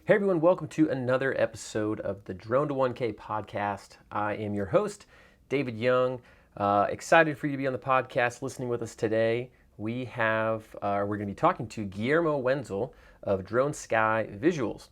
Hey everyone, welcome to another episode of the Drone to 1K podcast. I am your host, David Young. Excited for you to be on the podcast listening with us today. We're going to be talking to Guillermo Wenzel of Drone Sky Visuals.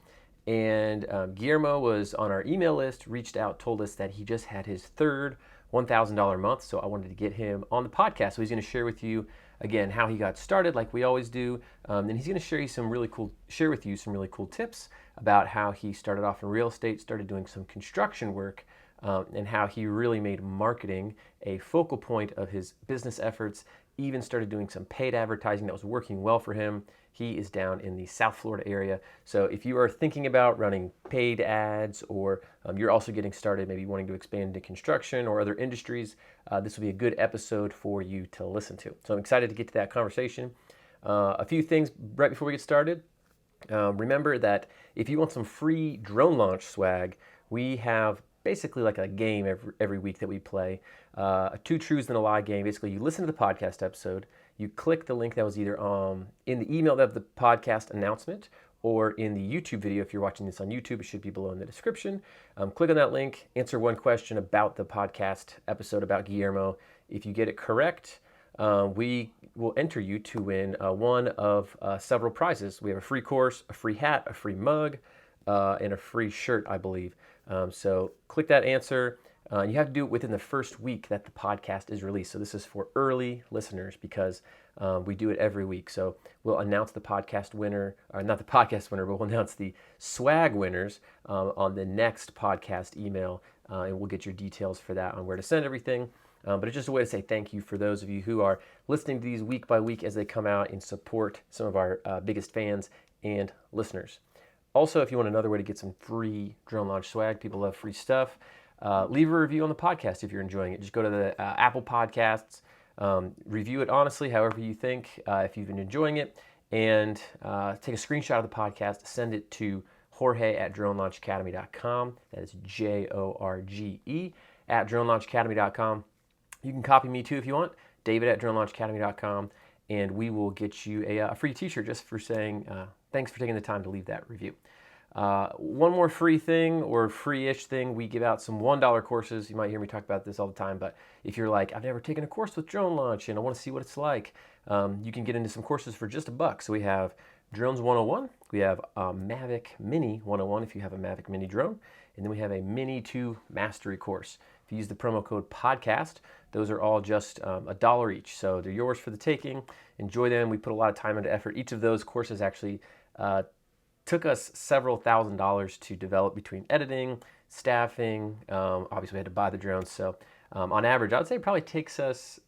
And Guillermo was on our email list, reached out, told us that he just had his third $1,000 month. So I wanted to get him on the podcast. So he's going to share with you again how he got started, like we always do. And he's going to share with you some really cool tips about how he started off in real estate, started doing some construction work, and how he really made marketing a focal point of his business efforts, even started doing some paid advertising that was working well for him. He is down in the South Florida area. So if you are thinking about running paid ads, or you're also getting started, maybe wanting to expand into construction or other industries, this will be a good episode for you to listen to. So I'm excited to get to that conversation. A few things right before we get started. Remember that if you want some free drone launch swag, we have basically like a game every week that we play. A two truths and a lie game. Basically, you listen to the podcast episode, you click the link that was either in the email of the podcast announcement or in the YouTube video. If you're watching this on YouTube, it should be below in the description. Click on that link, answer one question about the podcast episode about Guillermo. If you get it correct, we will enter you to win one of several prizes. We have a free course, a free hat, a free mug, and a free shirt, I believe. So click that answer. You have to do it within the first week that the podcast is released. So this is for early listeners because we do it every week. So we'll announce the podcast winner, or not the podcast winner, but we'll announce the swag winners on the next podcast email, and we'll get your details for that on where to send everything. But it's just a way to say thank you for those of you who are listening to these week by week as they come out and support some of our biggest fans and listeners. Also, if you want another way to get some free drone launch swag, people love free stuff, leave a review on the podcast if you're enjoying it. Just go to the Apple Podcasts, review it honestly, however you think, if you've been enjoying it, and take a screenshot of the podcast, send it to Jorge@dronelaunchacademy.com. That is Jorge @dronelaunchacademy.com. You can copy me too if you want, David@dronelaunchacademy.com, and we will get you a free t-shirt just for saying thanks for taking the time to leave that review. One more free thing, or free-ish thing, we give out some $1 courses. You might hear me talk about this all the time, but if you're like, I've never taken a course with drone launch and I want to see what it's like, you can get into some courses for just $1. So we have Drones 101, we have Mavic Mini 101 if you have a Mavic Mini drone, and then we have a Mini 2 Mastery course. If you use the promo code podcast, those are all just $1 each. So they're yours for the taking. Enjoy them. We put a lot of time and effort. Each of those courses actually took us several $1,000s to develop between editing, staffing. Obviously, we had to buy the drones. So on average, I would say it probably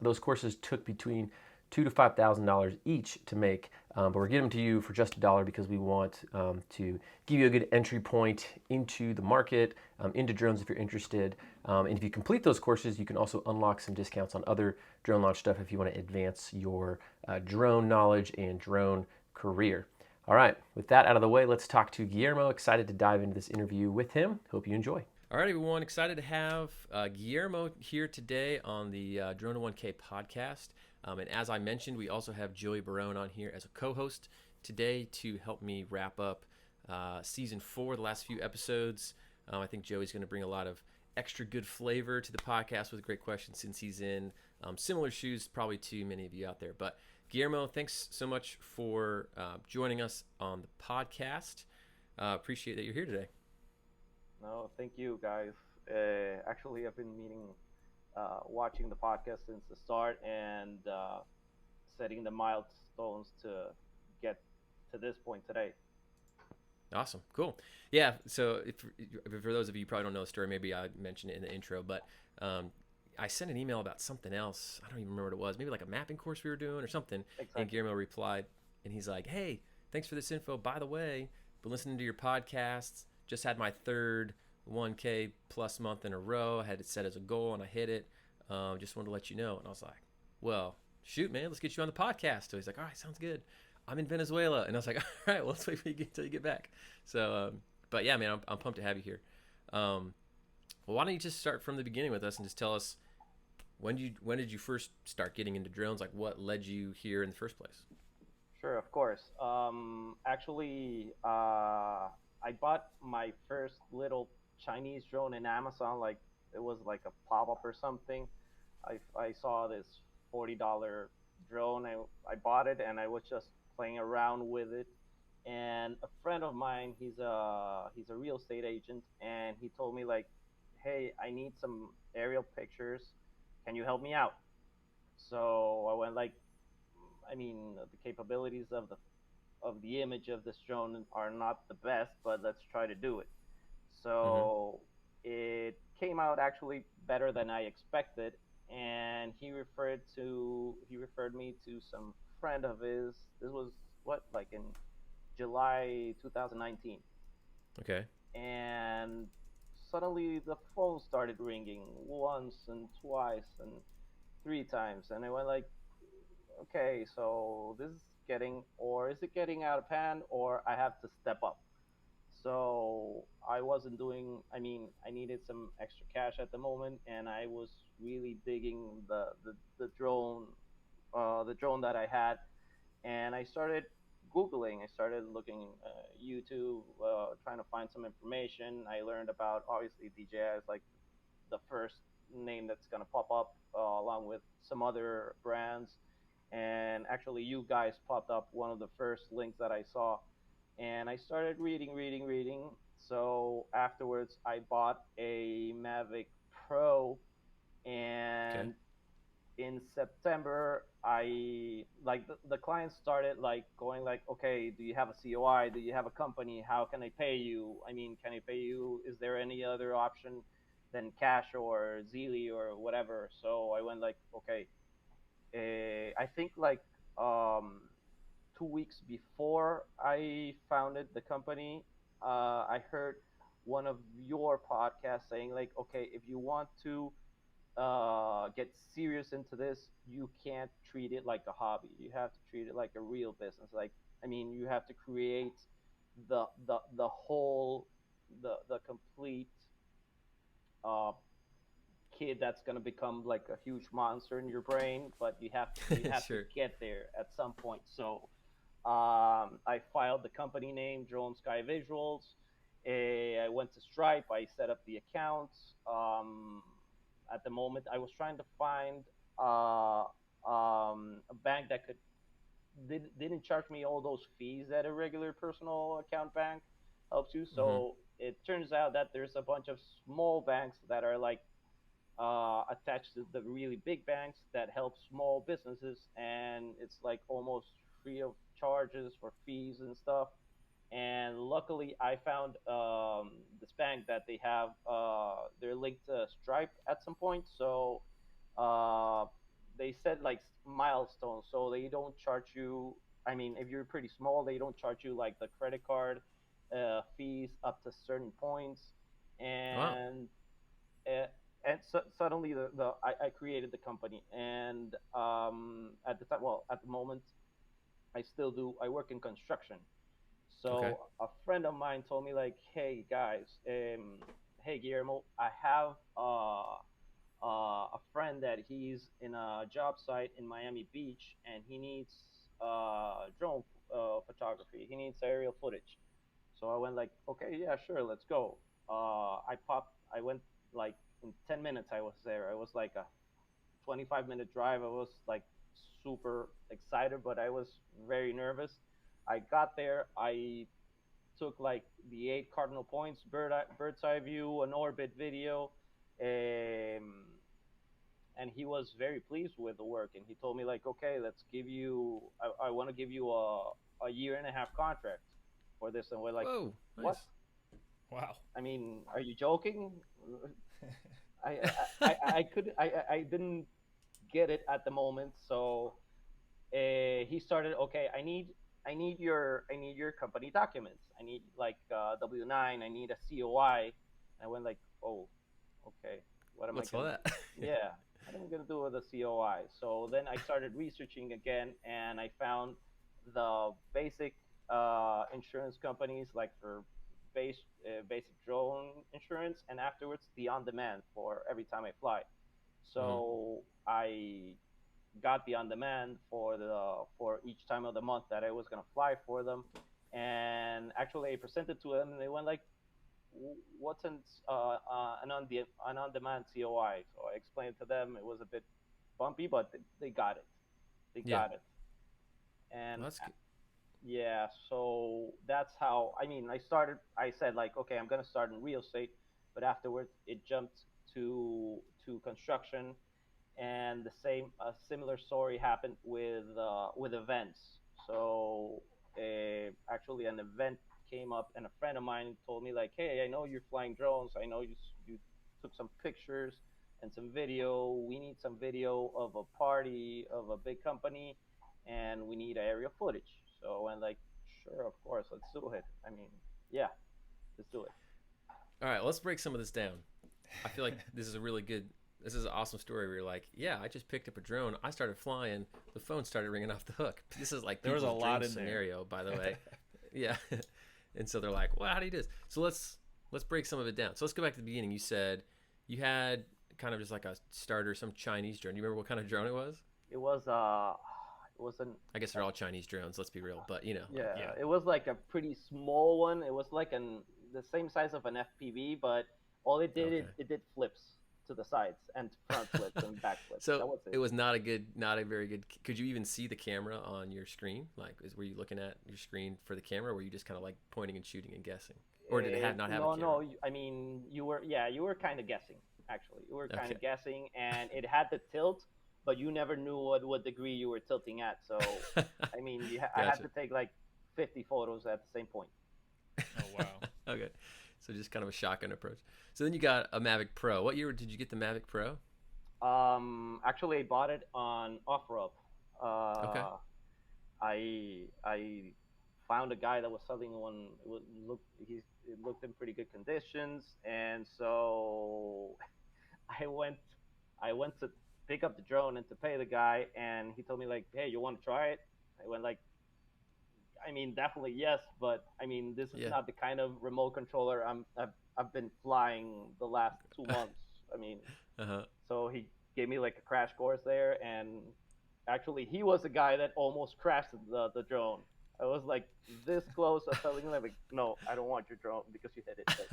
those courses took between $2,000 to $5,000 each to make. But we're giving them to you for just $1 because we want to give you a good entry point into the market, into drones if you're interested. And if you complete those courses, you can also unlock some discounts on other drone launch stuff if you want to advance your drone knowledge and drone career. All right, with that out of the way, let's talk to Guillermo. Excited to dive into this interview with him. Hope you enjoy. All right, everyone. Excited to have Guillermo here today on the Drone to 1K podcast. And as I mentioned, we also have Joey Barone on here as a co-host today to help me wrap up season 4, the last few episodes. I think Joey's going to bring a lot of extra good flavor to the podcast with great questions since he's in similar shoes probably to many of you out there. But Guillermo, thanks so much for joining us on the podcast. Appreciate that you're here today. No, thank you, guys. Actually, I've been watching the podcast since the start and setting the milestones to get to this point today. Awesome. Cool. Yeah. So for those of you who probably don't know the story, maybe I mentioned it in the intro, but I sent an email about something else. I don't even remember what it was. Maybe like a mapping course we were doing or something. Exactly. And Guillermo replied, and he's like, hey, thanks for this info. By the way, been listening to your podcasts. Just had my third 1K plus month in a row. I had it set as a goal and I hit it. Just wanted to let you know. And I was like, well, shoot, man, let's get you on the podcast. So he's like, all right, sounds good. I'm in Venezuela. And I was like, all right, well, let's wait until you get back. So, but yeah, man, I'm pumped to have you here. Well, why don't you just start from the beginning with us and just tell us when did you first start getting into drones? Like, what led you here in the first place? Sure, of course. Actually, I bought my first little Chinese drone in Amazon. Like it was like a pop up or something. I saw this $40 drone. I bought it and I was just playing around with it. And a friend of mine, he's a real estate agent, and he told me like, "Hey, I need some aerial pictures. Can you help me out?" So I went like, I mean, the capabilities of the image of this drone are not the best, but let's try to do it. Mm-hmm. So it came out actually better than I expected, and he referred me to some friend of his. This was what, like in July 2019, Okay. and suddenly the phone started ringing once and twice and three times, and I went like, okay, so this is getting, or is it getting out of hand, or I have to step up. So I wasn't doing, I mean, I needed some extra cash at the moment, and I was really digging the drone that I had, and I started Googling. I started looking YouTube, trying to find some information. I learned about obviously DJI is like the first name that's gonna pop up, along with some other brands. And actually, you guys popped up one of the first links that I saw, and I started reading. So afterwards, I bought a Mavic Pro, Okay. and in September, I like the clients started like going like, okay, do you have a COI? Do you have a company? How can I pay you? I mean, can I pay you? Is there any other option than cash or Zeely or whatever? So I went like, okay, I think like um, 2 weeks before I founded the company, I heard one of your podcasts saying like, okay, if you want to get serious into this, you can't treat it like a hobby. You have to treat it like a real business. Like, I mean, you have to create the whole the complete uh, kid that's gonna become like a huge monster in your brain. But you have to Sure. get there at some point. So I filed the company name, Drone Sky Visuals. I went to Stripe. I set up the accounts. At the moment, I was trying to find a bank that didn't charge me all those fees that a regular personal account bank helps you. Mm-hmm. So it turns out that there's a bunch of small banks that are like attached to the really big banks that help small businesses, and it's like almost free of charges for fees and stuff. And luckily, I found this bank that they have. They're linked to Stripe at some point, so uh, they set like milestones, so they don't charge you. I mean, if you're pretty small, they don't charge you like the credit card fees up to certain points, Wow. and uh, suddenly I created the company, and at the time, well, at the moment, I still do. I work in construction, Okay. so a friend of mine told me like, "Hey guys, hey Guillermo, I have a friend that he's in a job site in Miami Beach, and he needs drone photography. He needs aerial footage." So I went like, "Okay, yeah, sure, let's go." I went like in 10 minutes. I was there. I was like a 25-minute drive. I was like super excited, but I was very nervous. I got there. I took like the 8 cardinal points, bird's eye view, an orbit video, and he was very pleased with the work. And he told me like, okay, let's give you. I want to give you a year and a half contract for this. And we're like, Whoa. what? Nice. Wow. I mean, are you joking? I didn't get it at the moment. So he started. Okay, I need your company documents. I need like W-9. I need a COI. I went like, oh, okay. What am I What's all gonna? that? Yeah, what am I gonna do with a COI? So then I started researching again, and I found the basic insurance companies like for basic drone insurance, and afterwards the on demand for every time I fly. Mm-hmm. So I got the on demand for each time of the month that I was gonna fly for them, And actually I presented to them, and they went like, "What's an on-demand COI?" So I explained to them. It was a bit bumpy, but they got it. They Yeah. got it. And Well, that's good. yeah, so that's how, I mean, I said like, okay, I'm gonna start in real estate, but afterwards it jumped to construction. And the same a similar story happened with events. So actually an event came up, and a friend of mine told me like, hey, I know you're flying drones, I know you took some pictures and some video. We need some video of a party of a big company, and we need aerial footage. So I went like, sure, of course, let's do it. I mean, yeah, let's do it. All right, let's break some of this down. I feel like this is a really good. This is an awesome story where you're like, yeah, I just picked up a drone. I started flying. The phone started ringing off the hook. This is like There was a people's lot dream in there. scenario, by the way. Yeah. And so they're like, well, how do you do this? So let's break some of it down. So let's go back to the beginning. You said you had kind of just like a starter, some Chinese drone. Do you remember what kind of drone it was? It was it was an I guess they're all Chinese drones. Let's be real, but like, Yeah, Yeah. it was like a pretty small one. It was like the same size of an FPV, but all it did, okay. it did flips to the sides and front flips and back flips. So That was it it. was not a very good. Could you even see the camera on your screen? Like, were you looking at your screen for the camera, or were you just kind of like pointing and shooting and guessing, or did it have not have a No, camera? no. I mean, you were, yeah, you were kind of guessing. Actually, you were kind Okay. of guessing, and it had the tilt, but you never knew what degree you were tilting at. So, I mean, I had Gotcha. to take like 50 photos at the same point. Oh wow. Okay. So just kind of a shotgun approach. So then you got a Mavic Pro. What year did you get the Mavic Pro? Actually, I bought it on OfferUp. Okay. I found a guy that was selling one. It looked in pretty good conditions, and so I went I went to pick up the drone and to pay the guy, and he told me like, hey, you want to try it? I went like, I mean, definitely yes, but I mean, this is Yeah. not the kind of remote controller I've been flying the last 2 months. I mean, Uh huh. so he gave me like a crash course there, and actually he was the guy that almost crashed the drone. I was like this close of telling him like, no, I don't want your drone because you hit it.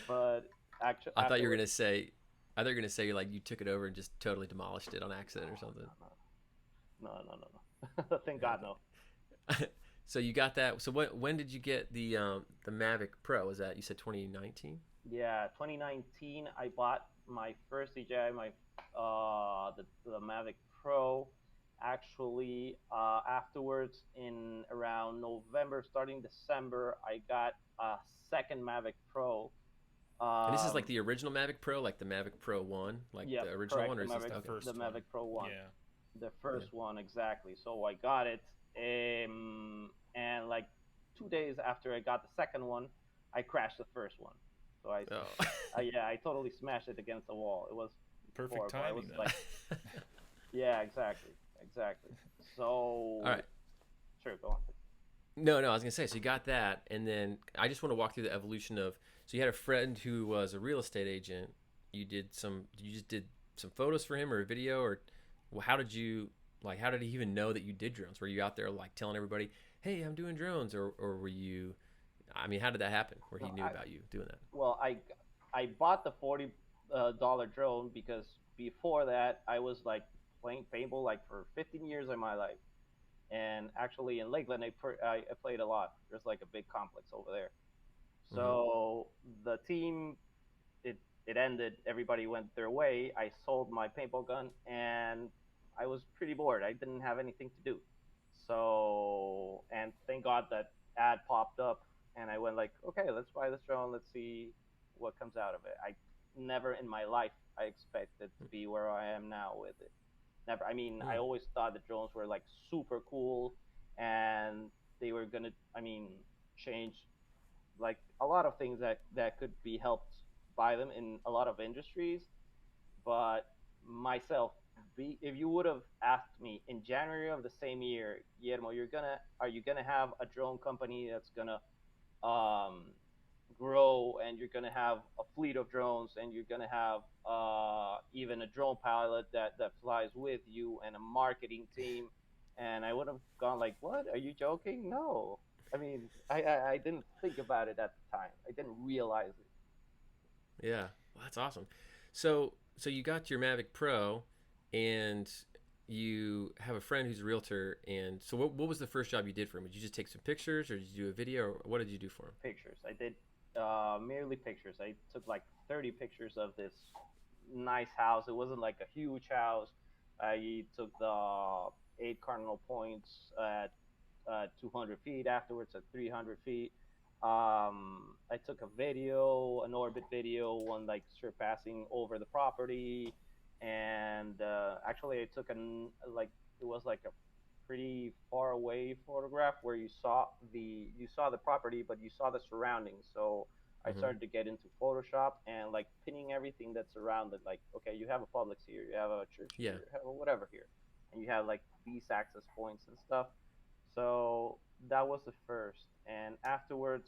But actually I thought you were afterwards, gonna say. I thought you were gonna say like you took it over and just totally demolished it on accident or something. no. Thank God no. Okay. So you got that. So when did you get the Mavic Pro? Was that you said 2019? Yeah, 2019 I bought my first DJI, my the Mavic Pro. Actually, afterwards in around November, starting December, I got a second Mavic Pro. And this is like Um, the original Mavic Pro, like the Mavic Pro One, like yep, the original correct. one, or is this The okay? The first one. Mavic Pro One, Yeah. the Yeah. first one exactly. So I got it, and like 2 days after I got the second one, I crashed the first one. So Oh. yeah, I totally smashed it against the wall. It was Perfect horrible. I was timing then. like, yeah, exactly, exactly. All So right. sure, go on. No, no, I was gonna say. So you got that, and then I just want to walk through the evolution of. So you had a friend who was a real estate agent. You did some. You just did some photos for him or a video, or well, how did you like? How did he even know that you did drones? Were you out there like telling everybody, "Hey, I'm doing drones," or were you? I mean, how did that happen? Where he No, knew about you doing that? well, I bought the $40 drone because before that I was like playing paintball like for 15 years of my life, and actually in Lakeland I played a lot. There's like a big complex over there. Mm-hmm. So the team, it it ended. Everybody went their way. I sold my paintball gun, and I was pretty bored. I didn't have anything to do. So, and thank God that ad popped up, and I went like, okay, let's buy this drone. Let's see what comes out of it. I never in my life I expected to be where I am now with it. Never. I mean, I Mm. always thought the drones were like super cool, and they were gonna, I mean, change like a lot of things that could be helped by them in a lot of industries. But myself, if you would have asked me in January of the same year, Guillermo, are you gonna have a drone company that's gonna um, grow, and you're gonna have a fleet of drones, and you're gonna have even a drone pilot that flies with you, and a marketing team, and I would have gone like, what? Are you joking? No. I mean, I didn't think about it at the time. I didn't realize it. Yeah, well, that's awesome. So you got your Mavic Pro, and you have a friend who's a realtor. And so, what was the first job you did for him? Did you just take some pictures, or did you do a video, or what did you do for him? Pictures. I did merely pictures. I took like 30 pictures of this nice house. It wasn't like a huge house. I took the 8 cardinal points at 200 feet, afterwards at 300 feet. I took a video, an orbit video, one like surpassing over the property, and actually I took like it was like a pretty far away photograph where you saw the property, but you saw the surroundings. So I Mm-hmm. started to get into Photoshop and like pinning everything that's around it. Like, okay, you have a Publix here, you have a church here, Yeah. you have a whatever here, and you have like these access points and stuff. So that was the first, and afterwards,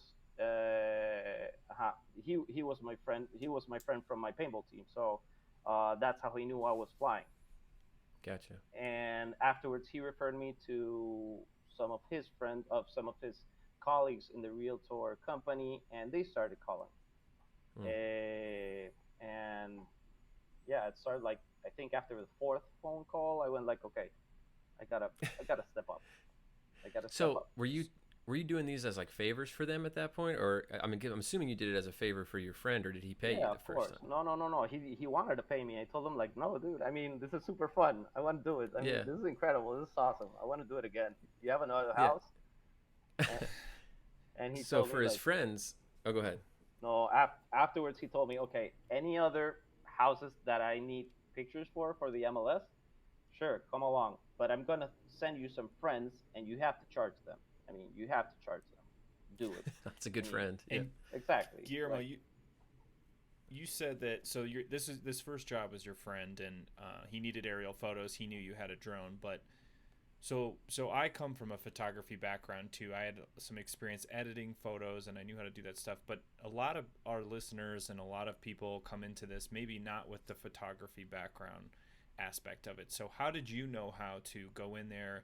he was my friend. He was my friend from my paintball team. So that's how he knew I was flying. Gotcha. And afterwards, he referred me to some of his colleagues in the realtor company, and they started calling. Mm. And yeah, it started like I think after the fourth phone call, I went like, okay, I gotta step up. I gotta step So up. were you doing these as like favors for them at that point, or I mean, I'm assuming you did it as a favor for your friend, or did he pay you Yeah, the of first course. time? No, no, no, no. He wanted to pay me. I told him like, no, dude. I mean, this is super fun. I want to do it. I mean, Yeah. this is incredible. This is awesome. I want to do it again. You have another Yeah. house? And, and he So told me for his like, friends, oh, go ahead. no. Afterwards, he told me, okay, any other houses that I need pictures for the MLS, sure, come along. But I'm gonna send you some friends, and you have to charge them. I mean, you have to charge them. Do it. That's a I good mean, friend. Yeah. And exactly. Guillermo, Like, you said that so this first job was your friend, and he needed aerial photos. He knew you had a drone, but so I come from a photography background too. I had some experience editing photos, and I knew how to do that stuff. But a lot of our listeners and a lot of people come into this maybe not with the photography background aspect of it. So how did you know how to go in there,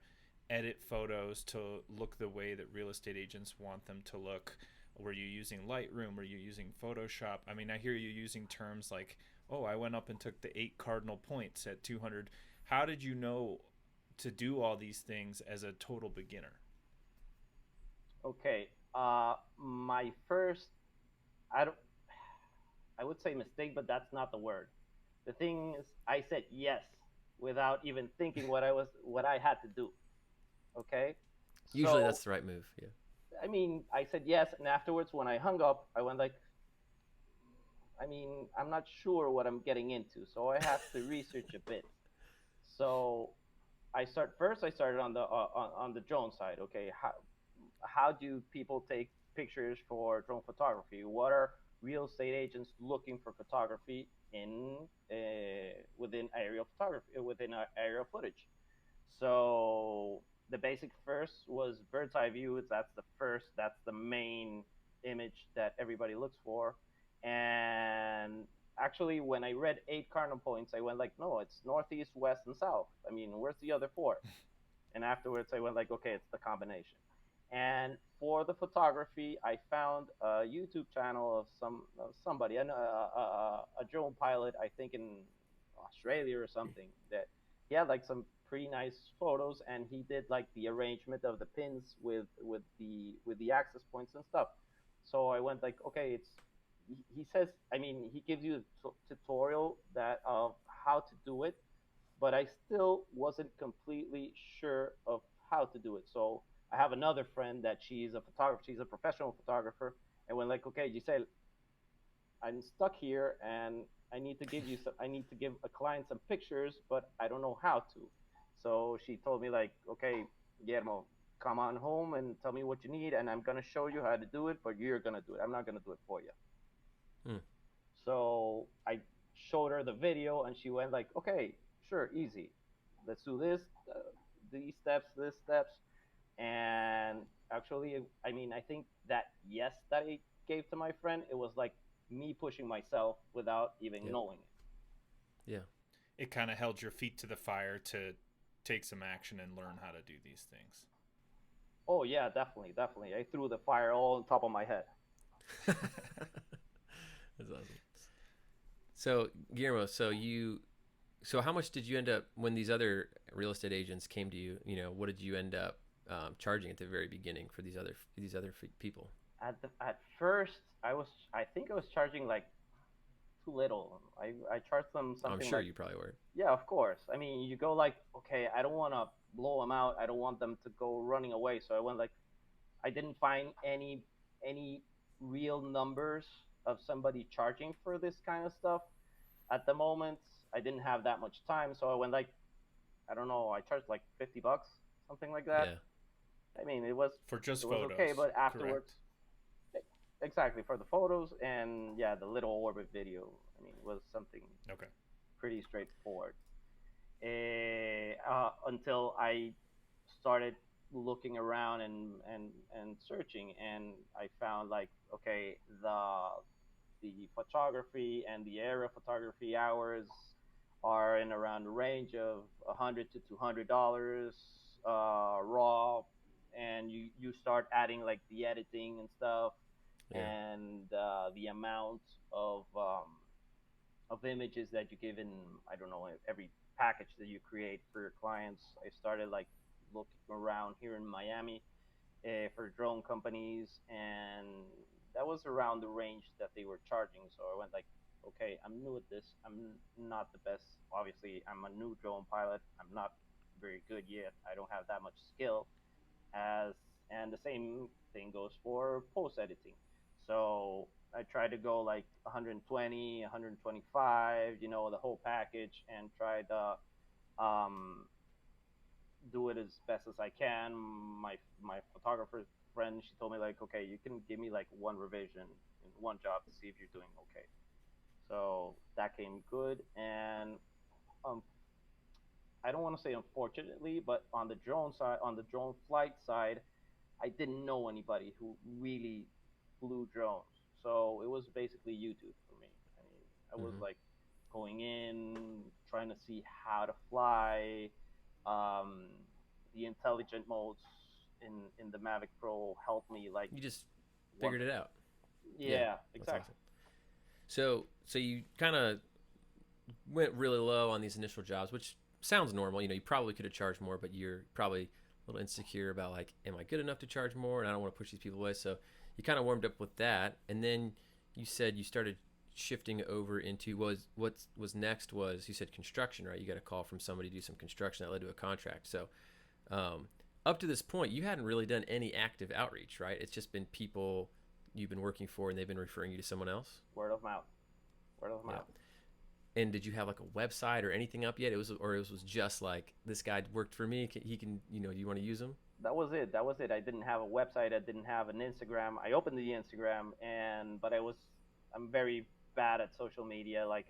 edit photos to look the way that real estate agents want them to look? Were you using Lightroom? Were you using Photoshop? I mean, I hear you using terms like, oh, I went up and took the 8 cardinal points at 200. How did you know to do all these things as a total beginner? okay. My first, I don't, I would say mistake, but that's not the word. The thing is, I said yes without even thinking what I had to do. Okay, Usually so that's the right move. Yeah. I mean, I said yes, and afterwards, when I hung up, I went like, I mean, I'm not sure what I'm getting into, so I have to research a bit. So I started on on the drone side. Okay, how do people take pictures for drone photography? What are real estate agents looking for photography in within aerial photography within aerial footage? So the basic first was bird's eye view. That's the first. That's the main image that everybody looks for. And actually, when I read 8 cardinal points, I went like, no, it's northeast, west, and south. I mean, where's the other four? And afterwards, I went like, okay, it's the combination. And for the photography, I found a YouTube channel of somebody, a drone pilot, I think in Australia or something, that he had like some pretty nice photos, and he did like the arrangement of the pins with the access points and stuff. So I went like, okay, it's he says, I mean, he gives you a tutorial that of how to do it, but I still wasn't completely sure of how to do it. So I have another friend that she's a photographer, she's a professional photographer, and when like, okay, Giselle, I'm stuck here and I need to give a client some pictures, but I don't know how to. So she told me like, okay, Guillermo, come on home and tell me what you need, and I'm gonna show you how to do it, but you're gonna do it. I'm not gonna do it for you. Hmm. So I showed her the video, and she went like, "Okay, sure, easy. Let's do this, these steps." And actually, I mean, I think that yes that I gave to my friend, it was like me pushing myself without even Yeah. knowing it. Yeah. It kind of held your feet to the fire to take some action and learn how to do these things. Oh yeah, definitely, definitely. I threw the fire all on top of my head. That's awesome. So Guillermo, so how much did you end up when these other real estate agents came to you? You know, what did you end up charging at the very beginning for these other people? At first, I think I was charging like too little. I charged them I'm something sure like, you probably were. yeah, of course. I mean, you go like, okay, I don't want to blow them out. I don't want them to go running away. So I went like, I didn't find any real numbers of somebody charging for this kind of stuff at the moment. I didn't have that much time, so I went like, I don't know, I charged like $50, something like that. Yeah, I mean, For it just was okay, photos, but afterwards, correct? exactly for the photos and yeah, the little orbit video. I mean, it was something Okay. pretty straightforward. Until I started looking around and searching, and I found like, okay, the photography and the aerial photography hours are in around the range of $100 to $200 raw, and you start adding like the editing and stuff, yeah, and the amount of images that you give in, I don't know, every package that you create for your clients. I started like looking around here in Miami for drone companies, and that was around the range that they were charging. So I went like, okay, I'm new at this. I'm not the best. Obviously, I'm a new drone pilot. I'm not very good yet. I don't have that much skill as, and the same thing goes for post editing. So I try to go like 120, 125, the whole package, and try to um, do it as best as I can. My photographer friend, she told me like, okay, you can give me like one revision in one job to see if you're doing okay. So that came good, and um, I don't want to say unfortunately, but on the drone side, on the drone flight side, I didn't know anybody who really flew drones. So it was basically YouTube for me. I mean, I was hmm like going in, trying to see how to fly. Um, the intelligent modes in the Mavic Pro helped me like you just one. figured it out. Yeah, Yeah, that's exactly. awesome. So you kind of went really low on these initial jobs, which sounds normal. You know, you probably could have charged more, but you're probably a little insecure about like, am I good enough to charge more? And I don't want to push these people away. So you kind of warmed up with that, and then you said you started shifting over into what was next was you said construction, right? You got a call from somebody to do some construction that led to a contract. So um, up to this point, you hadn't really done any active outreach, right? It's just been people you've been working for, and they've been referring you to someone else. Word of mouth. Word of Yeah. mouth. And did you have like a website or anything up yet? It was just like this guy worked for me. He can, do you want to use him? That was it. That was it. I didn't have a website. I didn't have an Instagram. I opened the Instagram, but I'm very bad at social media, like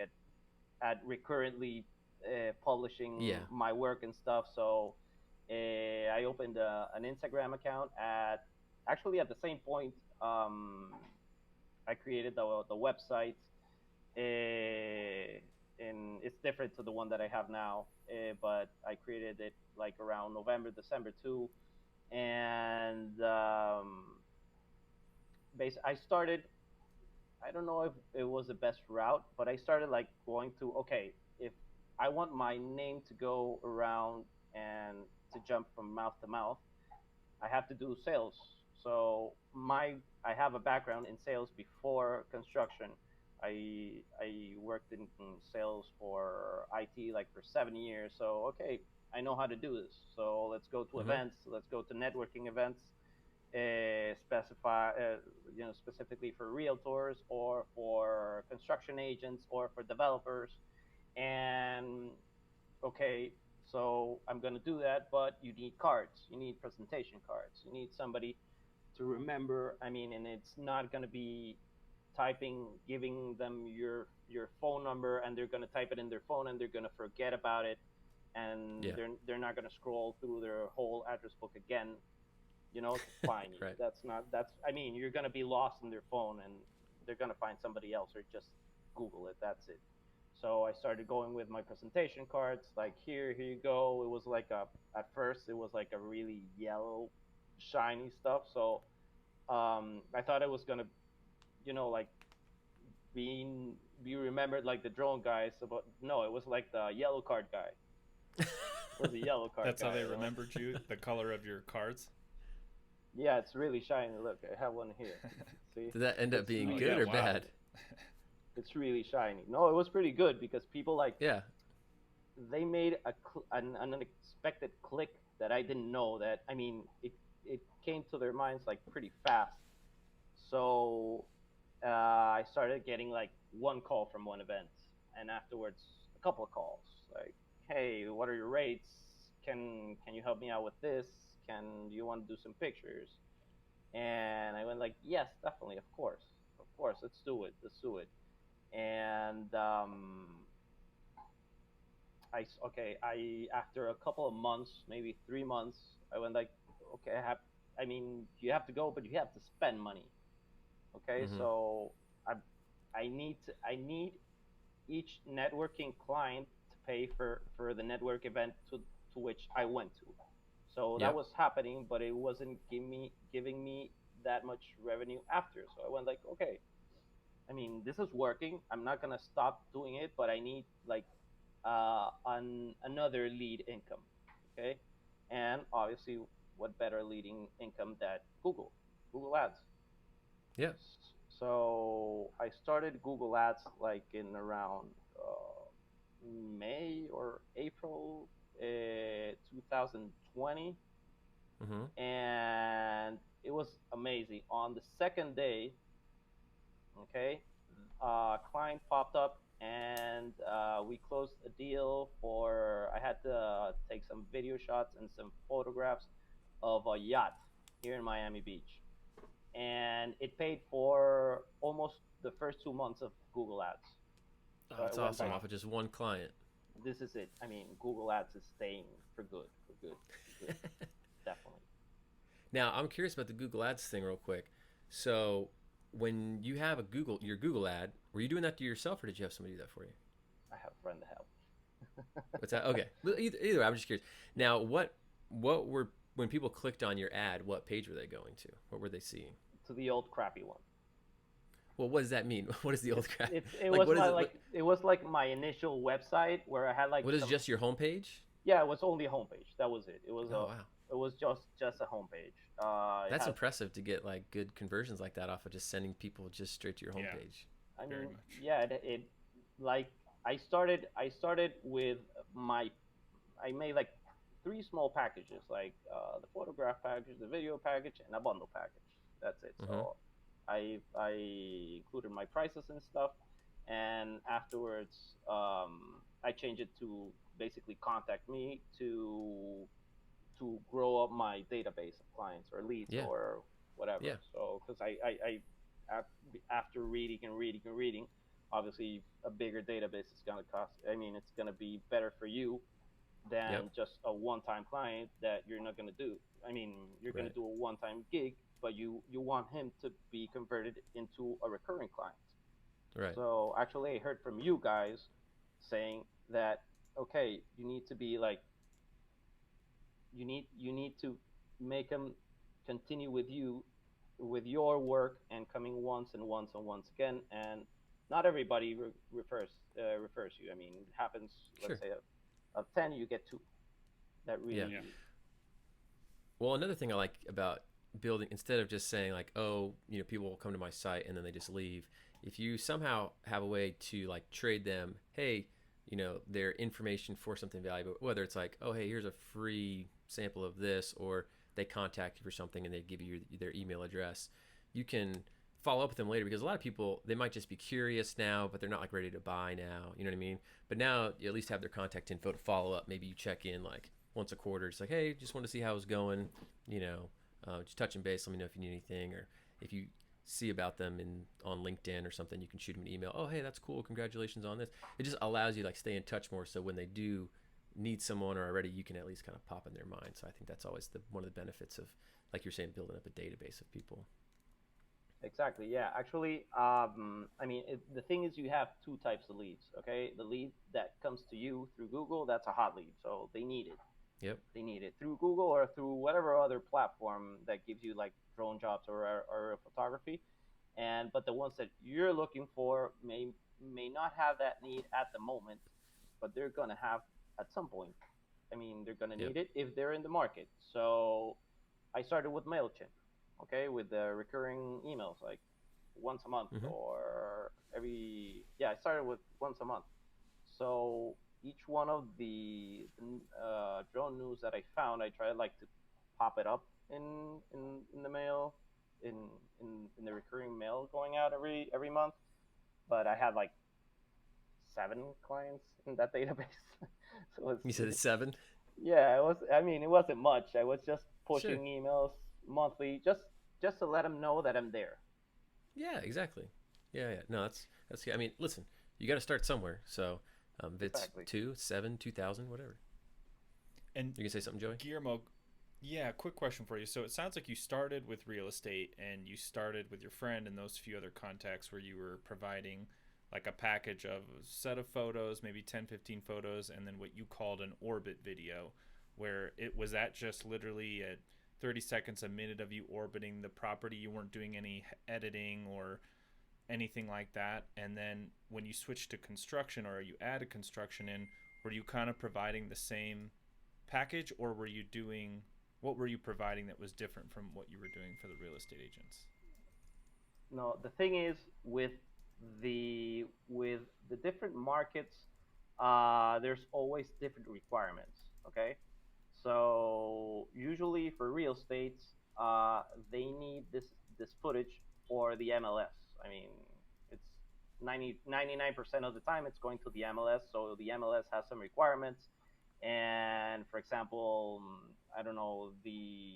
at recurrently publishing Yeah. my work and stuff. So I opened an Instagram account at the same point. I created the website, uh, and it's different to the one that I have now. But I created it like around November, December too, and I started. I don't know if it was the best route, but I started like going to, okay, if I want my name to go around and to jump from mouth to mouth, I have to do sales. So I have a background in sales before construction. I worked in sales for IT like for 7 years. So okay, I know how to do this. So let's go to Mm-hmm. events. Let's go to networking events. Specifically for realtors or for construction agents or for developers. And okay, so I'm going to do that, but you need cards. You need presentation cards. You need somebody to remember. I mean, and it's not going to be giving them your phone number, and they're going to type it in their phone, and they're going to forget about it, and Yeah. they're not going to scroll through their whole address book again, to find you. Right. That's I mean, you're going to be lost in their phone, and they're going to find somebody else, or just Google it. That's it. So I started going with my presentation cards, like here you go. It was like at first it was like a really yellow shiny stuff. So I thought it was gonna, like being be remembered like the drone guys. But no, it was like the yellow card guy. It was a yellow card That's how guy. they remembered you, the color of your cards. Yeah, it's really shiny. Look, I have one here. See, Did that end up it's being Oh really good yeah, or wow. bad? shiny. It's really shiny. No, it was pretty good because people like Yeah. they made an unexpected click that I didn't know that. I mean, it came to their minds like pretty fast. So I started getting like one call from one event, and afterwards a couple of calls like, "Hey, what are your rates? Can you help me out with this? Do you want to do some pictures?" And I went like, "Yes, definitely, of course, let's do it." And I after a couple of months, maybe 3 months, I went like, "Okay, I mean, you have to go, but you have to spend money." Okay, Mm-hmm. so I I need each networking client to pay for the network event to which I went to. So that Yep. was happening, but it wasn't giving me that much revenue after. So I went like, okay, I mean, this is working. I'm not gonna stop doing it, but I need like another lead income. Okay, and obviously, what better leading income that Google Ads. Yep. So I started Google Ads like in around May or April 2020, Mm-hmm. and it was amazing. On the second day, okay, client popped up and we closed a deal for. I had to take some video shots and some photographs of a yacht here in Miami Beach, and it paid for almost the first 2 months of Google Ads. Oh, So I that's went awesome. like, Off of just one client. this is it. I mean, Google Ads is staying for good, for good, definitely. Now, I'm curious about the Google Ads thing real quick. So, when you have your Google ad, were you doing that to yourself or did you have somebody do that for you? I have a friend to help. What's that? Okay. Well, either way, I'm just curious. Now, what were when people clicked on your ad, what page were they going to? What were they seeing? To the old crappy one. Well, what does that mean? What is the old It's crap? it's it Like, was what is my it? like it was like my initial website where I had like What is some. just your homepage? Yeah, it was only a homepage. That was it. Oh, wow. It was just a homepage. It That's has. impressive to get like good conversions like that off of just sending people just straight to your Yeah, homepage. I very mean, much. yeah, it like I started with my. I made like three small packages, like the photograph package, the video package, and a bundle package. That's it. Mm-hmm. So I included my prices and stuff, and afterwards I changed it to basically contact me to grow up my database of clients or leads Yeah. or Yeah. whatever. So because after reading and reading and reading, obviously a bigger database is going to cost. I mean, it's going to be better for you Yep. than just a one-time client that you're not going to do. I mean, you're going to Right. do a one-time gig, but you want him to be converted into a recurring client. Right. So actually, I heard from you guys saying that okay, you need to be like you need to make them continue with you with your work and coming once and once and once again, and not everybody refers you. I mean, it happens. Let's Sure. say of 10 you get two that Yeah. Yeah. really. Well, another thing I like about building, instead of just saying like, oh, people will come to my site and then they just leave. If you somehow have a way to like trade them, hey, their information for something valuable, whether it's like, oh, hey, here's a free sample of this, or they contact you for something and they give you their email address, you can follow up with them later because a lot of people, they might just be curious now, but they're not like ready to buy now. You know what I mean? But now you at least have their contact info to follow up. Maybe you check in like once a quarter. It's like, hey, just want to see how it's going. Just touching base. Let me know if you need anything, or if you see about them on LinkedIn or something, you can shoot them an email. Oh, hey, that's cool. Congratulations on this. It just allows you to like stay in touch more. So when they do need someone or already, you can at least kind of pop in their mind. So I think that's always one of the benefits of, like you're saying, building up a database of people. Exactly. Yeah. Actually, I mean, the thing is, you have two types of leads. Okay, the lead that comes to you through Google, that's a hot lead, so they need it. Yep. They need it through Google or through whatever other platform that gives you like drone jobs or photography. And but the ones that you're looking for may not have that need at the moment, but they're gonna have at some point. I mean, they're gonna Yep. need it if they're in the market. So I started with Mailchimp, okay, with the recurring emails like once a month Mm-hmm. or every yeah. I started with once a month. So each one of the drone news that I found, I try like to pop it up in the mail, in, in the recurring mail going out every month. But I had like 7 clients in that database, so You said it's it's 7. yeah. It was. I mean, it wasn't much. I was just Sure. pushing emails monthly, just to let them know that I'm there. Yeah, exactly. Yeah, yeah. No, that's. I mean, listen, you got to start somewhere. So, if it's Exactly. 2, 7, 2,000, whatever. And You can say something, Joey. Guillermo, yeah, quick question for you. So it sounds like you started with real estate and you started with your friend and those few other contacts where you were providing like a package of a set of photos, maybe 10, 15 photos, and then what you called an orbit video, where it was that just literally at 30 seconds, a minute of you orbiting the property. You weren't doing any editing or anything like that. And then when you switch to construction or you add a construction in, were you kind of providing the same package, or were you doing what were you providing that was different from what you were doing for the real estate agents? No, the thing is with the different markets, there's always different requirements. Okay, so usually for real estates, they need this footage for the MLS. I mean, it's 99% of the time it's going to the MLS, so the MLS has some requirements. And for example, I don't know, the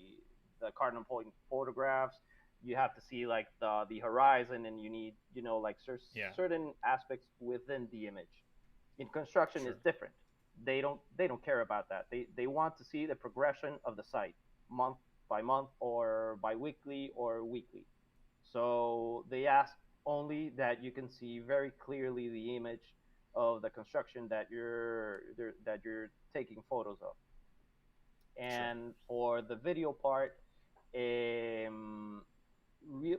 cardinal point photographs, you have to see like the horizon, and you need, like Yeah, certain aspects within the image. In construction is sure, different. They don't care about that. They want to see the progression of the site month by month or bi-weekly or weekly. So they ask only that you can see very clearly the image of the construction that you're taking photos of. sure, And for the video part, um, re-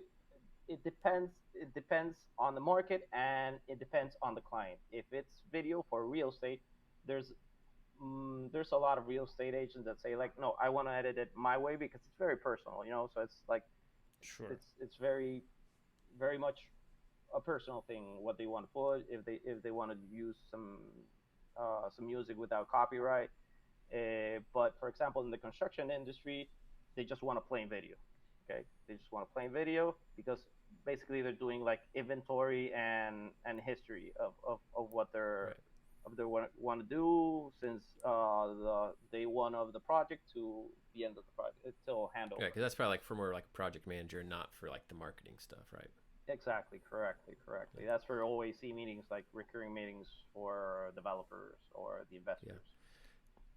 it depends on the market, and it depends on the client. If it's video for real estate, there's there's a lot of real estate agents that say like, no, I want to edit it my way because it's very personal, so it's like sure. it's very very much a personal thing what they want to put. If they want to use some music without copyright. But for example, in the construction industry, they just want a plain video. Okay, they just want a plain video because basically they're doing like inventory and history of what they're Right. of their want to do since the day one of the project to the end of the project until Yeah, handover. because that's probably like for more like a project manager, not for like the marketing stuff, right? Exactly, correctly. That's for OAC meetings, like recurring meetings for developers or the Yeah. investors.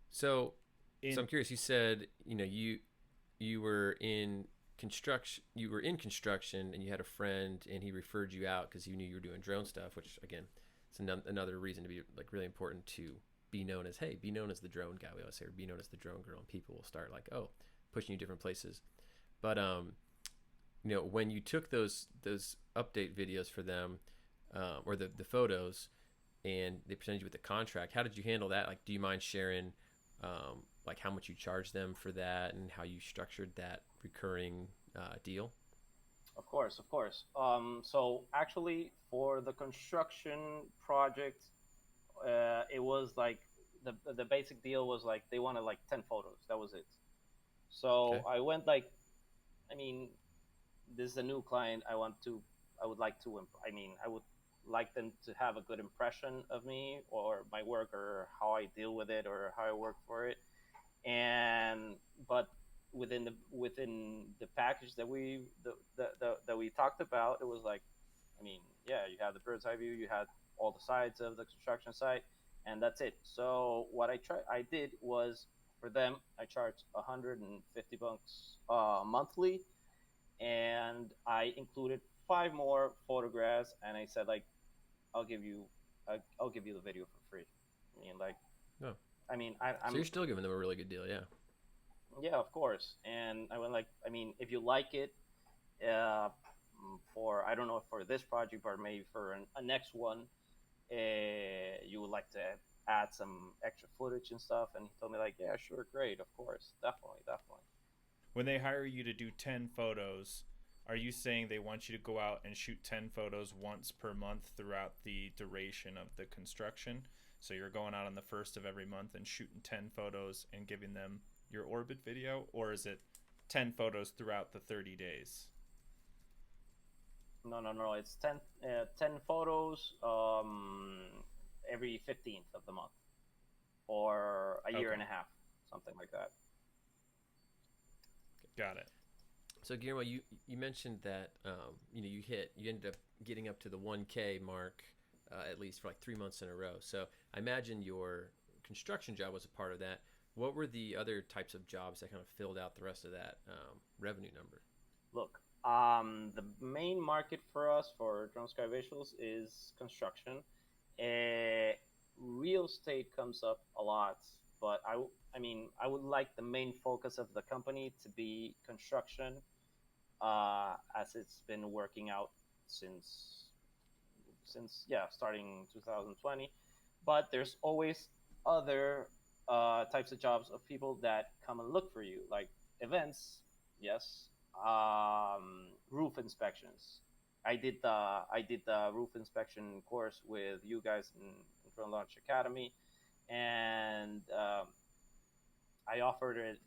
So, so In I'm curious. You said you were in construction. You were in construction, and you had a friend, and he referred you out because you knew you were doing drone stuff. Which again, it's another reason to be like really important to be known as, hey, be known as the drone guy. We always say, or be known as the drone girl, and people will start like, oh, pushing you different places. But when you took those update videos for them, or the photos, and they presented you with the contract, how did you handle that? Like, do you mind sharing, like how much you charged them for that and how you structured that recurring deal? Of course, of course. So actually, for the construction project, it was like the basic deal was like they wanted like 10 photos. That was it. So Okay. I went like, I mean, this is a new client. I would like to. I mean, I would like them to have a good impression of me or my work or how I deal with it or how I work for it. And but within the package that we talked about, it was like, I mean, yeah, you have the bird's eye view, you had all the sides of the construction site, and that's it. So what I did was, for them I charged $150 monthly, and I included 5 more photographs, and I said like, I'll give you I'll give you the video for free. I mean, like, No. I mean, So I'm you're still giving them a really good deal, yeah. yeah, of course. And I went like, I mean, if you like it, uh, for I don't know if for this project or maybe for a next one, you would like to add some extra footage and stuff. And he told me like, yeah, sure, great, of course, definitely, definitely. When they hire you to do 10 photos, are you saying they want you to go out and shoot 10 photos once per month throughout the duration of the construction? So you're going out on the first of every month and shooting 10 photos and giving them your orbit video? Or is it 10 photos throughout the 30 days? No, no, no. It's 10 photos every 15th of the month for a year Okay, and a half, something like that. got it. So Guillermo, you mentioned that you ended up getting up to the 1K mark at least for like 3 months in a row. So I imagine your construction job was a part of that. What were the other types of jobs that kind of filled out the rest of that revenue number? Look, the main market for us for drone sky visuals is construction. Uh, Real estate comes up a lot, but I mean, I would like the main focus of the company to be construction, as it's been working out since yeah, starting 2020. But there's always other types of jobs of people that come and look for you, like events, yes, roof inspections. I did the roof inspection course with you guys in Front Launch Academy, and I offered it.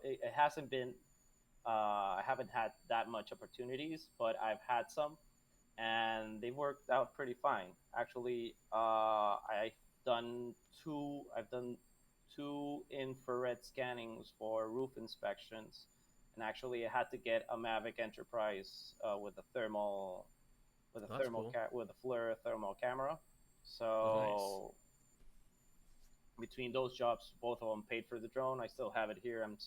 It hasn't been. I haven't had that much opportunities, but I've had some, and they worked out pretty fine. Actually, done I've done two infrared scannings for roof inspections, and actually, I had to get a Mavic Enterprise That's cool. with a FLIR thermal camera. Oh, nice. So between those jobs, both of them paid for the drone. I still have it here. I'm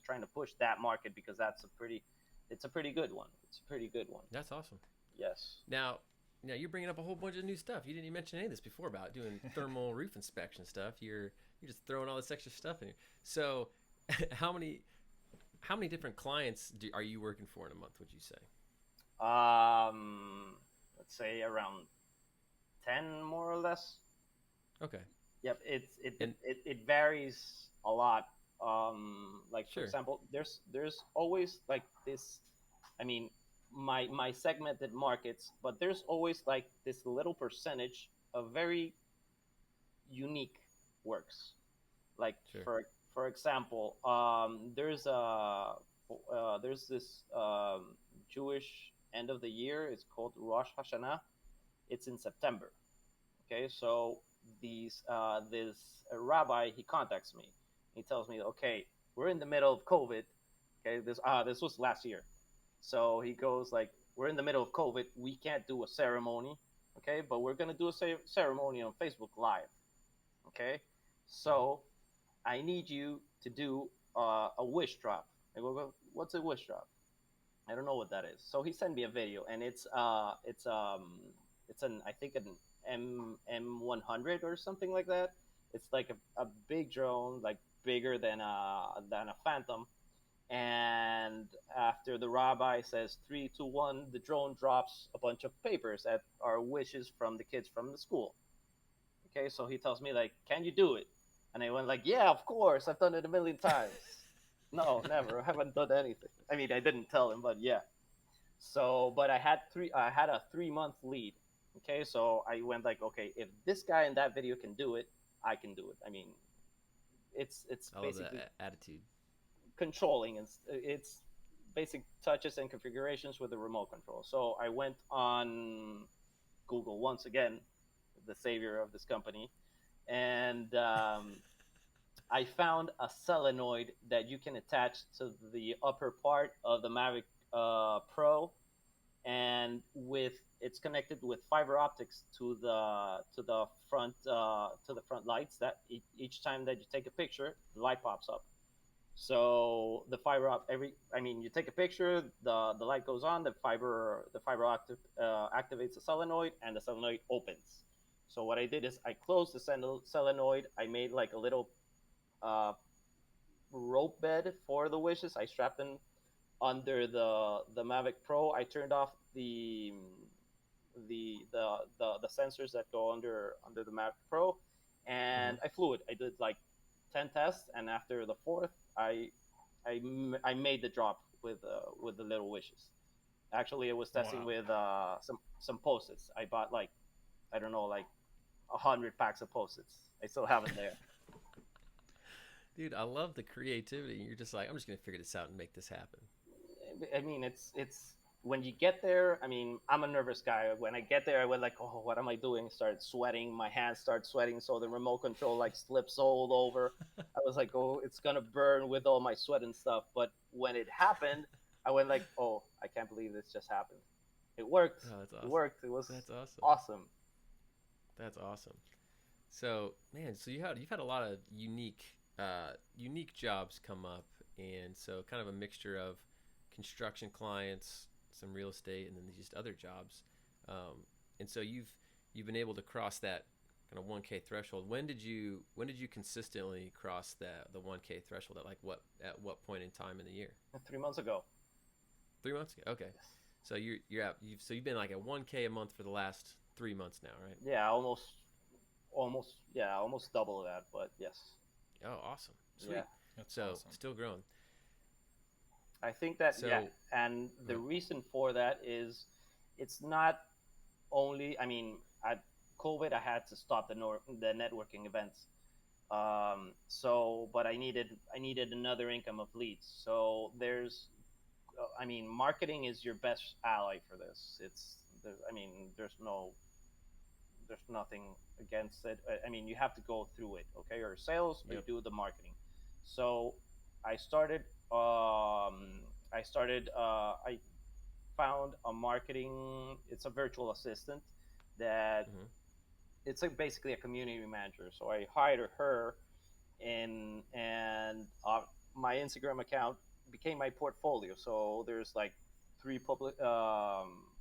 trying to push that market because it's a pretty good one. It's a pretty good one. That's awesome. Yes. Now you're bringing up a whole bunch of new stuff. You didn't even mention any of this before about doing thermal roof inspection stuff. You're just throwing all this extra stuff in here. So, how many different clients are you working for in a month? Would you say? Let's say around 10 more or less. Okay, Yep, and it varies a lot. Like for sure, example, there's always like this. I mean, my segmented markets, but there's always like this little percentage of very unique works. Like sure. for example, there's this Jewish end of the year. It's called Rosh Hashanah. It's in September. Okay, so this rabbi, he contacts me. He tells me, okay, we're in the middle of COVID. Okay, this was last year. So he goes like, we're in the middle of COVID. We can't do a ceremony. Okay, but we're gonna do a ceremony on Facebook Live. Okay, Right. so I need you to do a wish drop. I go, what's a wish drop? I don't know what that is. So he sent me a video, and it's an I think an M100 or something like that. It's like a big drone, like bigger than a Phantom. And after the rabbi says 3, 2, 1, the drone drops a bunch of papers that are wishes from the kids from the school. Okay, so he tells me like, "Can you do it?" And I went like, "Yeah, of course. I've done it a million times." No, never. I haven't done anything. I mean, I didn't tell him, but yeah. So, but I had a 3 month lead. Okay, so I went like, okay, if this guy in that video can do it, I can do it. I mean, it's I love that basically attitude. controlling, and it's basic touches and configurations with the remote control. So I went on Google once again, the savior of this company, and I found a solenoid that you can attach to the upper part of the Mavic Pro, and with it's connected with fiber optics to the front lights. That each time that you take a picture, the light pops up. So the fiber op every I mean, you take a picture, the light goes on, the fiber activates the solenoid, and the solenoid opens. So what I did is I closed the solenoid. I made like a little uh, rope bed for the wishes. I strapped them under the Mavic Pro. I turned off the sensors that go under the Mavic Pro, Mm-hmm. and I flew it. I did like 10 tests, and after the fourth, I made the drop with the little wishes. Actually, I was testing Wow. with some post-its. I bought like I don't know like 100 packs of post-its. I still have them there. Dude, I love the creativity. You're just like, I'm just gonna figure this out and make this happen. I mean, it's when you get there. I mean, I'm a nervous guy. When I get there, I went like, oh, what am I doing? Started sweating. My hands start sweating, so the remote control like slips all over. I was like, oh, it's gonna burn with all my sweat and stuff. But when it happened, I went like, oh, I can't believe this just happened. It worked. Oh, that's It awesome. worked. It was That's awesome. awesome. That's awesome. So, man, so you've had a lot of unique jobs come up, and so kind of a mixture of construction clients, some real estate, and then just other jobs. And so you've been able to cross that kind of 1K threshold. When did you consistently cross the 1K threshold at what point in time in the year? 3 months ago. 3 months ago. Okay, Yes. so you've been like at 1K a month for the last 3 months now, right? Yeah, almost, yeah, almost double that. But yes, Oh, awesome, yeah. sweet. That's So awesome. still growing. I think that yeah, So and go the ahead. reason for that is it's not only. I mean, at COVID, I had to stop the networking events. But I needed another income of leads. So I mean, marketing is your best ally for this. I mean, there's nothing against it. I mean, you have to go through it, okay? Or sales, or you Yep. do the marketing. So I started. I found a marketing. It's a virtual assistant that Mm-hmm. it's like basically a community manager. So I hired her, and my Instagram account became my portfolio. So there's like three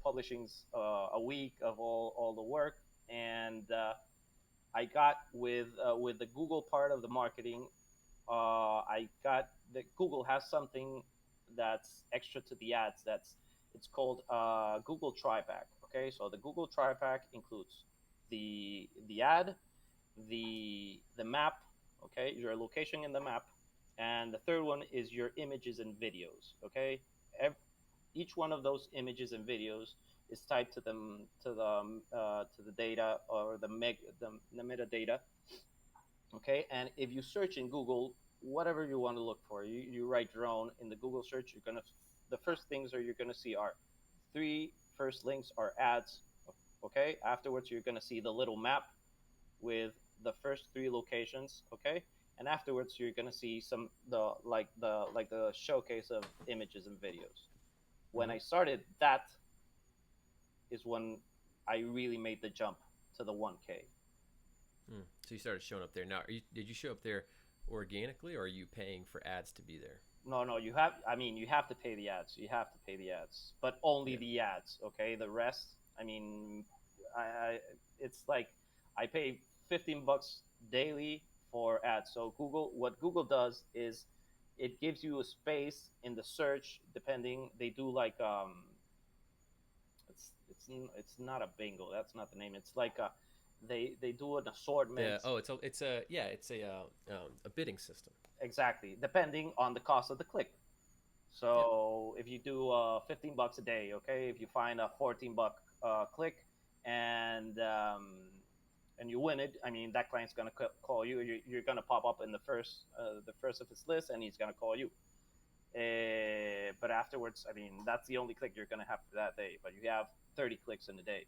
publishings a week of all the work, and I got with the Google part of the marketing. I got the Google has something that's extra to the ads. It's called Google Try Pack. Okay, so the Google Try Pack includes the ad, the map. Okay, your location in the map, and the third one is your images and videos. Okay, each one of those images and videos is tied to the data or the metadata. Okay, and if you search in Google whatever you want to look for, you write your own in the Google search. The first things you're gonna see are three first links are ads. Okay, afterwards you're gonna see the little map with the first three locations. Okay, and afterwards you're gonna see the showcase of images and videos. When Mm-hmm. I started, that is when I really made the jump to the 1K. So you started showing up there. Now, did you show up there organically, or are you paying for ads to be there? No, no, you have. I mean, you have to pay the ads. You have to pay the ads, but only Yeah. the ads. Okay, the rest. I mean, it's like I pay $15 daily for ads. So what Google does is it gives you a space in the search. Depending, they do like it's not a bingo. That's not the name. It's like they do an assortment. It's a bidding system. Exactly, depending on the cost of the click. Yep. So if you do $15 a day, okay, if you find a 14 buck click and you win it, I mean that client's gonna call you. You're gonna pop up in the first of his list, and he's gonna call you. But afterwards, I mean that's the only click you're gonna have for that day. But you have 30 clicks in a day.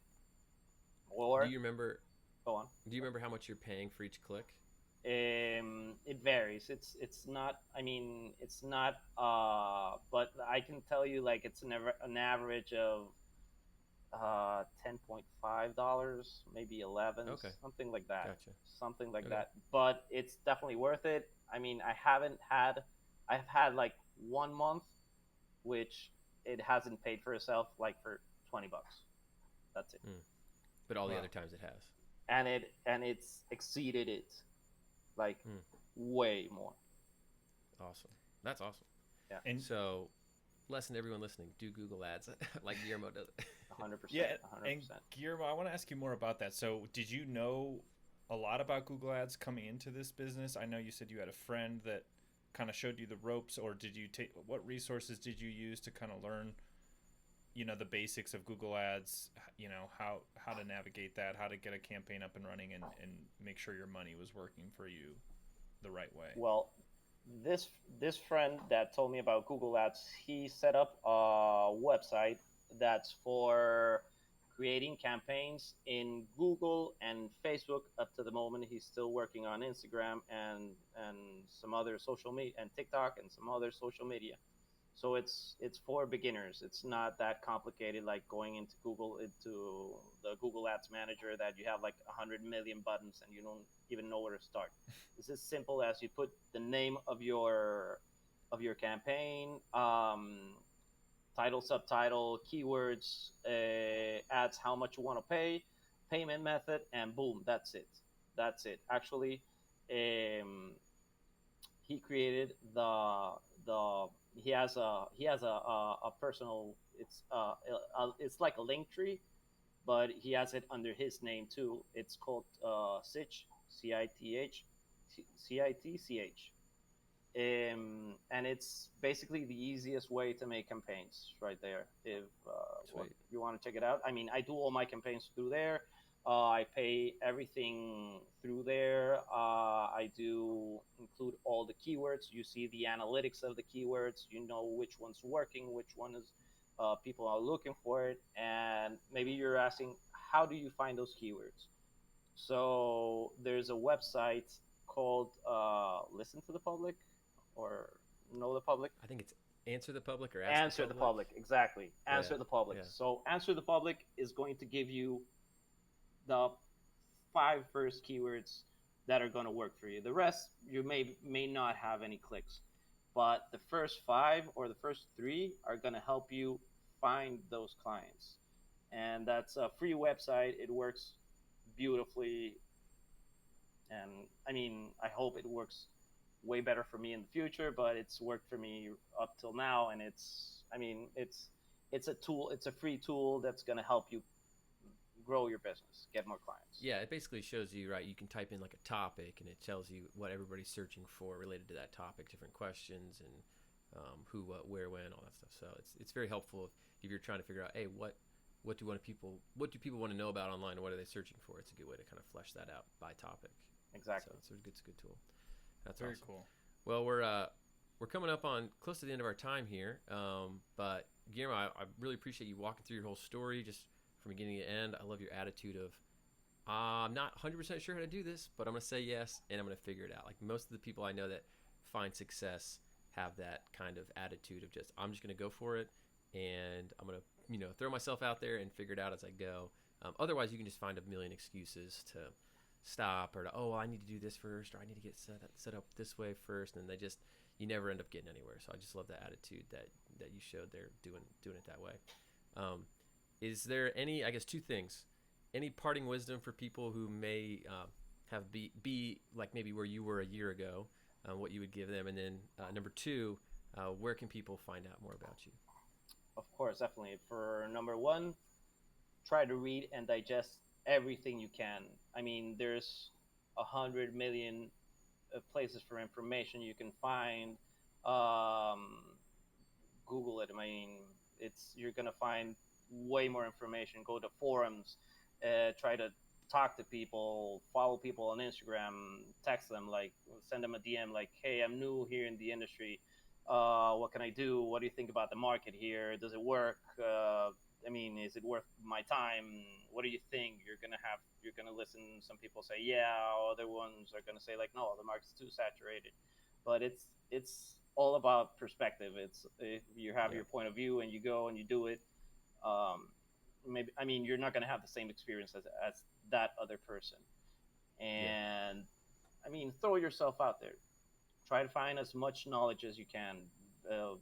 Do Or you remember? go on. Do you remember how much you're paying for each click? It varies. It's not. I mean, it's not. But I can tell you, like, it's an average of $10.5, maybe 11, Okay. something like that, Gotcha. something like Okay. that. But it's definitely worth it. I mean, I've had like 1 month, which it hasn't paid for itself, like for $20. That's it. But all the Wow. other times it has. and it's exceeded it like Hmm. way more. Awesome. That's awesome. Yeah, And So, lesson to everyone listening: do Google Ads like Guillermo does it. 100%, yeah, a hundred and percent. Guillermo, I want to ask you more about that. So, did you know a lot about Google Ads coming into this business? I know you said you had a friend that kind of showed you the ropes, or did you take what resources did you use to kind of learn, the basics of Google Ads, how to navigate that, how to get a campaign up and running and make sure your money was working for you the right way. Well, this this friend that told me about Google Ads, he set up a website that's for creating campaigns in Google and Facebook. Up to the moment, he's still working on Instagram and some other social media and TikTok and some other social media. So it's for beginners. It's not that complicated like going into the Google Ads manager that you have like 100 million buttons and you don't even know where to start. It's as simple as you put the name of your campaign, title, subtitle, keywords, ads, how much you want to pay, payment method, and boom, that's it. That's it. Actually, um, he created the he has a personal, it's like a link tree, but he has it under his name too. It's called Citch, Citch, and it's basically the easiest way to make campaigns right there. If Sweet. you want to check it out, I mean, I do all my campaigns through there. I pay everything through there. I do include all the keywords. You see the analytics of the keywords. You know which one's working, which one is people are looking for it, and maybe you're asking, how do you find those keywords? So there's a website called Listen to the Public or Know the Public. I think it's answer the public or ask the Answer the public. Public, exactly. Yeah, Answer the Public. yeah, So Answer the Public is going to give you the five first keywords that are going to work for you. The rest you may not have any clicks, but the first five or the first three are going to help you find those clients. And that's a free website. It works beautifully, and I mean, I hope it works way better for me in the future. But it's worked for me up till now, and I mean, it's a tool. It's a free tool that's going to help you grow your business, get more clients. yeah. It basically shows you, right. You can type in like a topic, and it tells you what everybody's searching for related to that topic, different questions, and who, what, where, when, all that stuff. So it's very helpful if you're trying to figure out, hey, what do people want to know about online, and what are they searching for? It's a good way to kind of flesh that out by topic. So Exactly. it's a good tool. That's Very awesome. cool. Well, we're coming up on close to the end of our time here. But Guillermo, I really appreciate you walking through your whole story, just from beginning to end. I love your attitude of I'm not 100% sure how to do this, but I'm gonna say yes, and I'm gonna figure it out. Like most of the people I know that find success have that kind of attitude of just I'm just gonna go for it, and I'm gonna throw myself out there and figure it out as I go. Otherwise, you can just find a million excuses to stop or to I need to do this first, or I need to get set up this way first, and you never end up getting anywhere. So I just love the attitude that you showed there, doing it that way. Um, is there any, I guess, two things, any parting wisdom for people who may have be like maybe where you were a year ago, what you would give them, and then number two, where can people find out more about you? Of course, definitely. For number one, try to read and digest everything you can. I mean, there's 100 million places for information you can find. Um, Google it. I mean, it's you're gonna find way more information. Go to forums, try to talk to people, follow people on Instagram, text them, like send them a DM, like, hey, I'm new here in the industry. What can I do? What do you think about the market here? Does it work? I mean, is it worth my time? What do you think? You're gonna listen. Some people say yeah, other ones are gonna say like no, the market's too saturated. But it's all about perspective. It's if you have Yeah, your point of view and you go and you do it. Um, maybe I mean you're not gonna have the same experience as that other person. yeah, And I mean throw yourself out there. Try to find as much knowledge as you can. Um,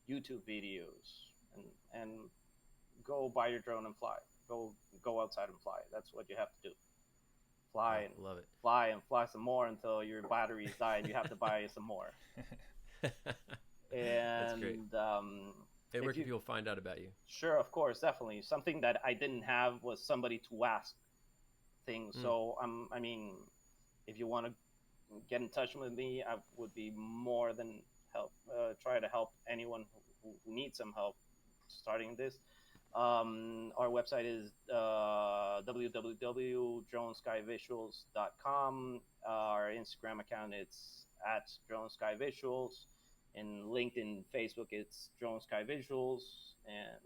YouTube videos and go buy your drone and fly. Go outside and fly. That's what you have to do. fly Oh, love it. and fly some more until your batteries die and you have to buy some more. That's great. And And where if can you people find out about you? sure, of course, definitely something that I didn't have was somebody to ask things. Mm. So I mean, if you want to get in touch with me, I would be more than try to help anyone who needs some help starting this. Our website is www.droneskyvisuals.com. Our Instagram account it's at droneskyvisuals. In LinkedIn, Facebook, it's Drone Sky Visuals, and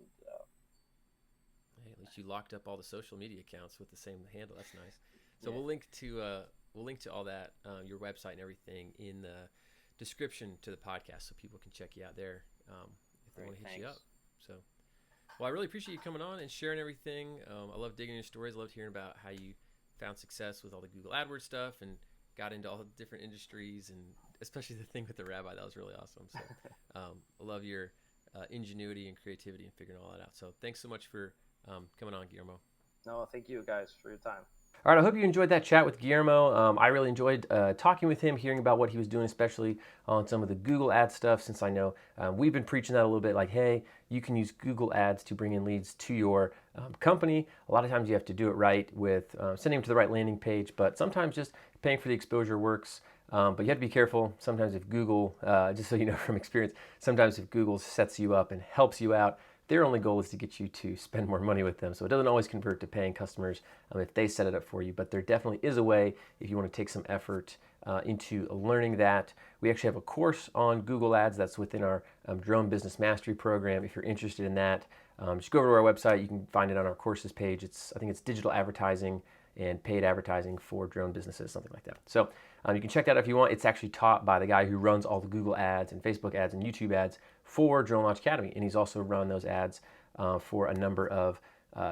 Hey, at least you locked up all the social media accounts with the same handle. That's nice. So yeah, we'll link to all that, your website and everything in the description to the podcast, so people can check you out there if they great, want to hit you thanks. up. So, well, I really appreciate you coming on and sharing everything. I love digging your stories. I loved hearing about how you found success with all the Google AdWords stuff and got into all the different industries, and especially the thing with the rabbi. That was really awesome. So I love your ingenuity and creativity in figuring all that out. So thanks so much for coming on, Guillermo. No, thank you guys for your time. All right, I hope you enjoyed that chat with Guillermo. I really enjoyed talking with him, hearing about what he was doing, especially on some of the Google Ads stuff, since I know we've been preaching that a little bit, like, hey, you can use Google Ads to bring in leads to your company. A lot of times you have to do it right with sending them to the right landing page, but sometimes just paying for the exposure works. But you have to be careful. Sometimes if Google, just so you know from experience, sometimes if Google sets you up and helps you out, their only goal is to get you to spend more money with them. So it doesn't always convert to paying customers if they set it up for you. But there definitely is a way if you want to take some effort into learning that. We actually have a course on Google Ads that's within our Drone Business Mastery program. If you're interested in that, just go over to our website. You can find it on our courses page. I think it's digital advertising and paid advertising for drone businesses, something like that. So you can check that out if you want. It's actually taught by the guy who runs all the Google ads and Facebook ads and YouTube ads for Drone Launch Academy. And he's also run those ads for a number of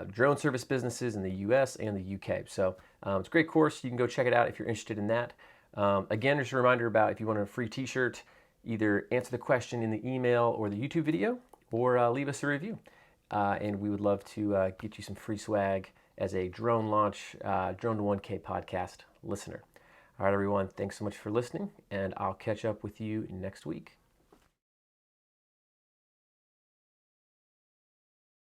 drone service businesses in the US and the UK. So it's a great course. You can go check it out if you're interested in that. Again, just a reminder about if you want a free t-shirt, either answer the question in the email or the YouTube video, or leave us a review. And we would love to get you some free swag as a drone launch, Drone to 1K podcast listener. All right, everyone, thanks so much for listening, and I'll catch up with you next week.